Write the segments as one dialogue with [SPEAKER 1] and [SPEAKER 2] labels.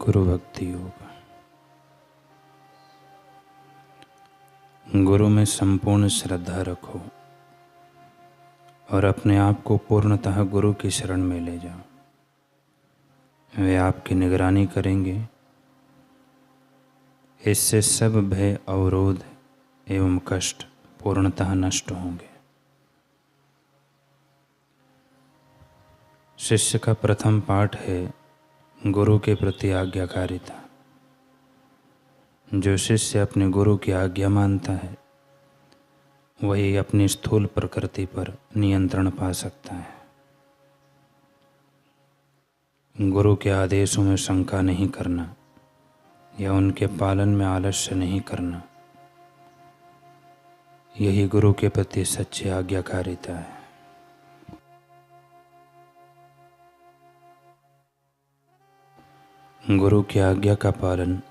[SPEAKER 1] गुरु भक्ति योग। गुरु में संपूर्ण श्रद्धा रखो और अपने आप को पूर्णतः गुरु की शरण में ले जाओ। वे आपकी निगरानी करेंगे। इससे सब भय, अवरोध एवं कष्ट पूर्णतः नष्ट होंगे। शिष्य का प्रथम पाठ है गुरु के प्रति आज्ञाकारिता। जो शिष्य अपने गुरु की आज्ञा मानता है वही अपनी स्थूल प्रकृति पर नियंत्रण पा सकता है। गुरु के आदेशों में शंका नहीं करना या उनके पालन में आलस्य नहीं करना, यही गुरु के प्रति सच्ची आज्ञाकारिता है। गुरु की आज्ञा का पालन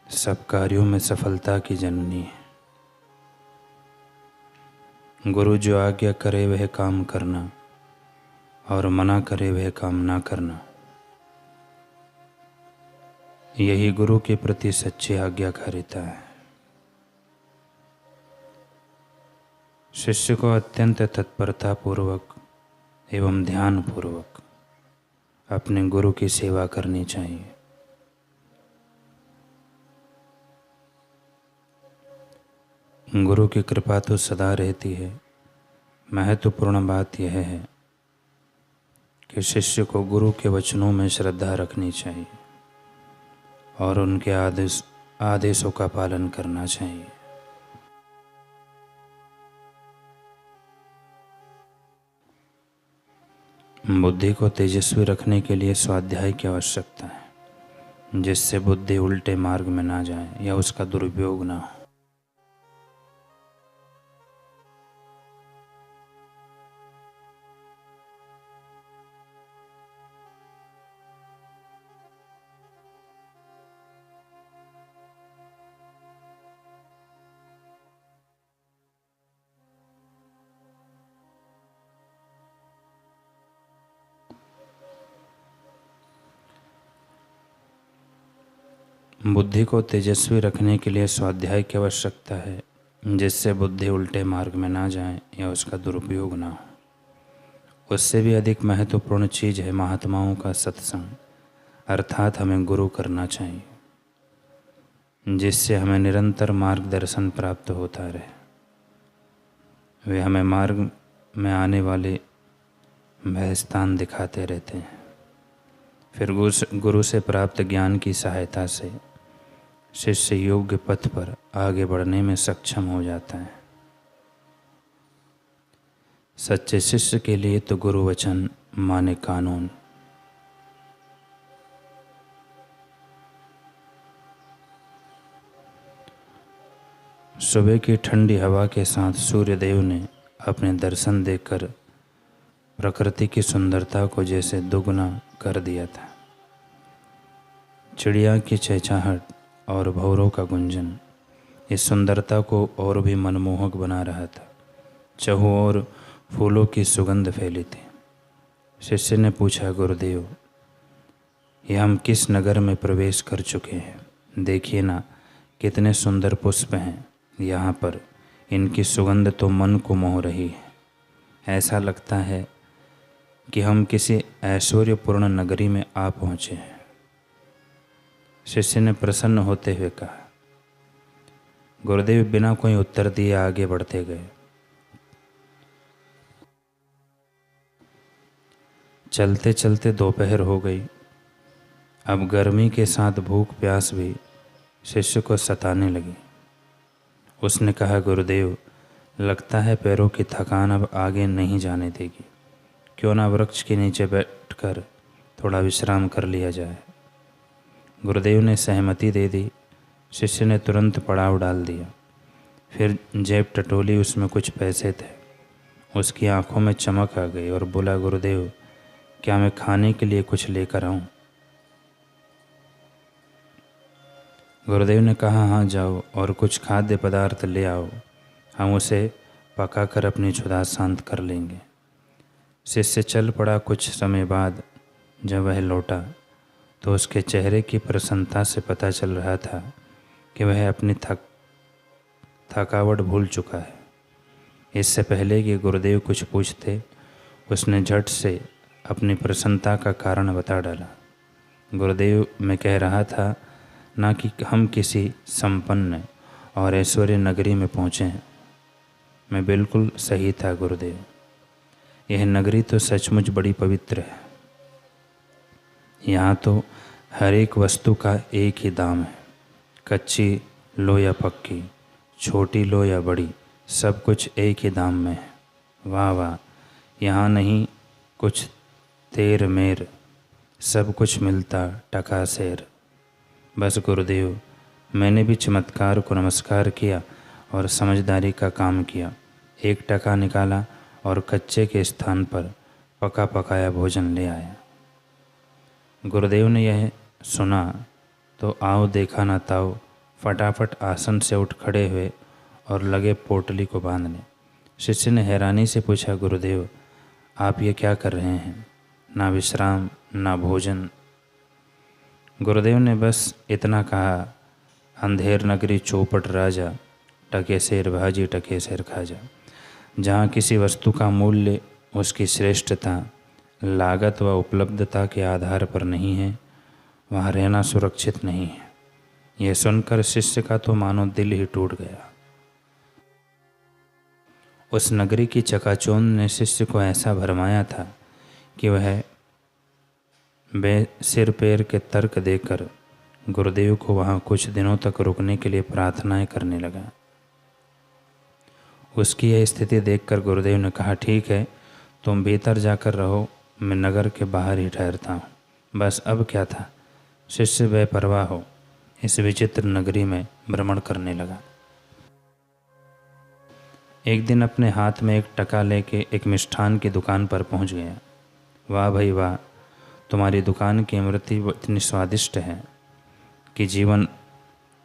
[SPEAKER 1] सब कार्यों में सफलता की जननी है। गुरु जो आज्ञा करे वह काम करना और मना करे वह काम ना करना, यही गुरु के प्रति सच्ची आज्ञाकारिता है। शिष्य को अत्यंत तत्परता पूर्वक एवं ध्यान पूर्वक अपने गुरु की सेवा करनी चाहिए। गुरु की कृपा तो सदा रहती है। महत्वपूर्ण बात यह है कि शिष्य को गुरु के वचनों में श्रद्धा रखनी चाहिए और उनके आदेशों का पालन करना चाहिए। बुद्धि को तेजस्वी रखने के लिए स्वाध्याय की आवश्यकता है, जिससे बुद्धि उल्टे मार्ग में ना जाए या उसका दुरुपयोग ना हो। बुद्धि को तेजस्वी रखने के लिए स्वाध्याय की आवश्यकता है, जिससे बुद्धि उल्टे मार्ग में ना जाए या उसका दुरुपयोग ना हो। उससे भी अधिक महत्वपूर्ण चीज़ है महात्माओं का सत्संग, अर्थात हमें गुरु करना चाहिए, जिससे हमें निरंतर मार्गदर्शन प्राप्त होता रहे। वे हमें मार्ग में आने वाले भय स्थान दिखाते रहते हैं। फिर गुरु से प्राप्त ज्ञान की सहायता से शिष्य योग्य पथ पर आगे बढ़ने में सक्षम हो जाता है। सच्चे शिष्य के लिए तो गुरु वचन माने कानून। सुबह की ठंडी हवा के साथ सूर्यदेव ने अपने दर्शन देकर प्रकृति की सुंदरता को जैसे दुगना कर दिया था। चिड़िया की चहचहाहट और भौरों का गुंजन इस सुंदरता को और भी मनमोहक बना रहा था। चहुं ओर फूलों की सुगंध फैली थी। शिष्य ने पूछा, गुरुदेव, ये हम किस नगर में प्रवेश कर चुके हैं? देखिए ना, कितने सुंदर पुष्प हैं यहाँ पर। इनकी सुगंध तो मन को मोह रही है। ऐसा लगता है कि हम किसी ऐश्वर्यपूर्ण नगरी में आ पहुँचे हैं। शिष्य ने प्रसन्न होते हुए कहा। गुरुदेव बिना कोई उत्तर दिए आगे बढ़ते गए। चलते चलते दोपहर हो गई। अब गर्मी के साथ भूख प्यास भी शिष्य को सताने लगी। उसने कहा, गुरुदेव, लगता है पैरों की थकान अब आगे नहीं जाने देगी। क्यों ना वृक्ष के नीचे बैठकर थोड़ा विश्राम कर लिया जाए। गुरुदेव ने सहमति दे दी। शिष्य ने तुरंत पड़ाव डाल दिया। फिर जेब टटोली, उसमें कुछ पैसे थे। उसकी आंखों में चमक आ गई और बोला, गुरुदेव, क्या मैं खाने के लिए कुछ लेकर आऊं? गुरुदेव ने कहा, हाँ जाओ और कुछ खाद्य पदार्थ ले आओ। हम उसे पकाकर अपनी क्षुधा शांत कर लेंगे। शिष्य चल पड़ा। कुछ समय बाद जब वह लौटा तो उसके चेहरे की प्रसन्नता से पता चल रहा था कि वह अपनी थकावट भूल चुका है। इससे पहले कि गुरुदेव कुछ पूछते, उसने झट से अपनी प्रसन्नता का कारण बता डाला। गुरुदेव, मैं कह रहा था ना कि हम किसी संपन्न और ऐश्वर्य नगरी में पहुँचे हैं। मैं बिल्कुल सही था गुरुदेव। यह नगरी तो सचमुच बड़ी पवित्र है। यहाँ तो हर एक वस्तु का एक ही दाम है, कच्ची लो या पक्की, छोटी लो या बड़ी, सब कुछ एक ही दाम में है। वाह वाह, यहाँ नहीं कुछ तेर मेर, सब कुछ मिलता टका सेर। बस गुरुदेव, मैंने भी चमत्कार को नमस्कार किया और समझदारी का काम किया। 1 टका निकाला और कच्चे के स्थान पर पका पकाया भोजन ले आया। गुरुदेव ने यह सुना तो आओ देखा ना ताओ, फटाफट आसन से उठ खड़े हुए और लगे पोटली को बांधने। शिष्य ने हैरानी से पूछा, गुरुदेव आप ये क्या कर रहे हैं? ना विश्राम ना भोजन। गुरुदेव ने बस इतना कहा, अंधेर नगरी चौपट राजा, टके शेर भाजी टके शेर खाजा। जहाँ किसी वस्तु का मूल्य उसकी श्रेष्ठता, लागत व उपलब्धता के आधार पर नहीं है, वहाँ रहना सुरक्षित नहीं है। यह सुनकर शिष्य का तो मानो दिल ही टूट गया। उस नगरी की चकाचौंध ने शिष्य को ऐसा भरमाया था कि वह सिर पैर के तर्क देकर गुरुदेव को वहाँ कुछ दिनों तक रुकने के लिए प्रार्थनाएं करने लगा। उसकी यह स्थिति देखकर गुरुदेव ने कहा, ठीक है तुम भीतर जाकर रहो, मैं नगर के बाहर ही ठहरता हूँ। बस अब क्या था, शिष्य बेपरवाह हो इस विचित्र नगरी में भ्रमण करने लगा। एक दिन अपने हाथ में 1 टका लेके एक मिष्ठान की दुकान पर पहुँच गया। वाह भाई वाह, तुम्हारी दुकान की इमरती इतनी स्वादिष्ट है कि जीवन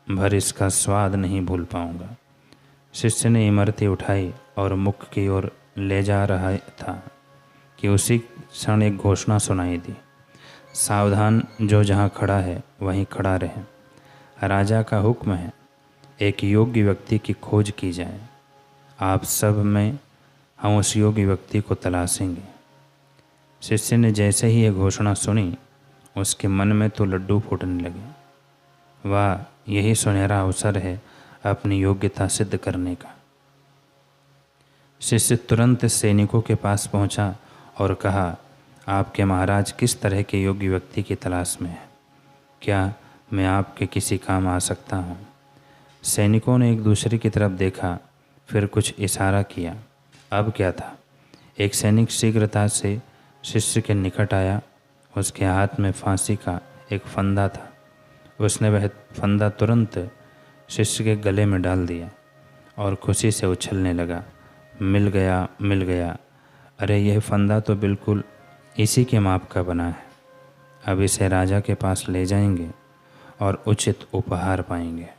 [SPEAKER 1] भर इसका स्वाद नहीं भूल पाऊंगा। शिष्य ने इमरती उठाई और मुख की ओर ले जा रहा था कि उसी क्षण एक घोषणा सुनाई दी, सावधान, जो जहाँ खड़ा है वहीं खड़ा रहे। राजा का हुक्म है, एक योग्य व्यक्ति की खोज की जाए। आप सब में हम उस योग्य व्यक्ति को तलाशेंगे। शिष्य ने जैसे ही यह घोषणा सुनी, उसके मन में तो लड्डू फूटने लगे। वाह, यही सुनहरा अवसर है अपनी योग्यता सिद्ध करने का। शिष्य तुरंत सैनिकों के पास पहुंचा और कहा, आपके महाराज किस तरह के योग्य व्यक्ति की तलाश में है? क्या मैं आपके किसी काम आ सकता हूँ? सैनिकों ने एक दूसरे की तरफ देखा, फिर कुछ इशारा किया। अब क्या था, एक सैनिक शीघ्रता से शिष्य के निकट आया। उसके हाथ में फांसी का एक फंदा था। उसने वह फंदा तुरंत शिष्य के गले में डाल दिया और खुशी से उछलने लगा, मिल गया मिल गया। अरे यह फंदा तो बिल्कुल इसी के माप का बना है। अब इसे राजा के पास ले जाएंगे और उचित उपहार पाएंगे।